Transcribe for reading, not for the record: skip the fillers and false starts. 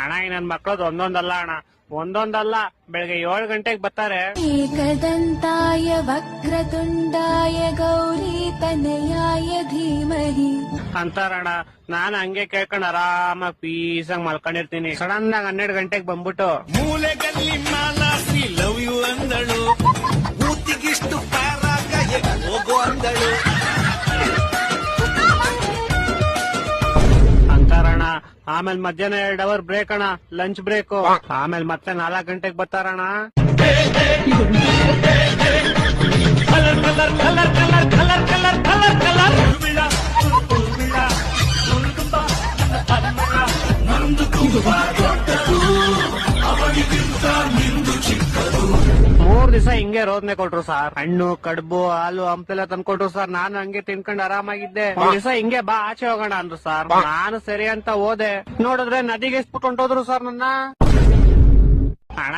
ಅಣ್ಣ ಈ ನನ್ ಮಕ್ಳದ್ ಒಂದೊಂದಲ್ಲ ಅಣ್ಣ, ಒಂದೊಂದಲ್ಲ, ಬೆಳಗ್ಗೆ 7 ಗಂಟೆಗೆ ಬರ್ತಾರೆ. ಏಕದಂತಾಯ ವಕ್ರತುಂಡಾಯ ಗೌರಿ ತನಯಾಯ ಧೀಮಹಿ ಅಂತಾರಣ್ಣ. ನಾನ್ ಹಂಗೆ ಕೇಳ್ಕೊಂಡ್ ಆರಾಮಾಗಿ ಪೀಸಾಗಿ ಮಲ್ಕೊಂಡಿರ್ತೀನಿ. ಸಡನ್ ಆಗಿ 12 ಗಂಟೆಗೆ ಬಂದ್ಬಿಟ್ಟು ಮೂಲೆಗಲ್ಲಿ ಮಾಲಾಶ್ರೀ ಲವ್ ಯು ಅಂದಳು, ಊತಿಗಿಷ್ಟು ಪಾರಾಗ ಹೋಗೋ ಅಂದಳು. ಅಂತಾರಣ್ಣ. ಆಮೇಲೆ ಮಧ್ಯಾಹ್ನ 2 ಅವರ್ ಬ್ರೇಕ್ ಅಣ್ಣ, ಲಂಚ್ ಬ್ರೇಕ್. ಆಮೇಲೆ ಮತ್ತೆ 4 ಗಂಟೆಗೆ ಬರ್ತಾರಣ್ಣ. Colour colour colour colour colour colour colour colour ನಂದು ತುಂಬಾ ದೊಡ್ಡದು, ಅವನಿಗಿಂತ ನಿಂದು ಚಿಕ್ಕದು. 3 ದಿವಸ ಹಿಂಗೆ ರೋದನೆ ಕೊಟ್ರು ಸರ್. ಹಣ್ಣು, ಕಡುಬು, ಹಾಲು, ಹಂಪೆಲ್ಲ ತಂದ್ಕೊಟ್ರು ಸರ್. ನಾನು ಹಂಗೆ ತಿನ್ಕೊಂಡು ಆರಾಮಾಗಿದ್ದೆ. 1 ದಿವಸ ಹಿಂಗೆ ಬಾ ಆಚೆ ಹೋಗೋಣ ಅಂದ್ರು ಸರ್. ನಾನು ಸರಿ ಅಂತ ಹೋದೆ. ನೋಡಿದ್ರೆ ನದಿಗೆ ಎಸ್ಬಿಟ್ಟು ಹೊಂಟೋದ್ರು ಸರ್ ನನ್ನ. ಅಣ್ಣ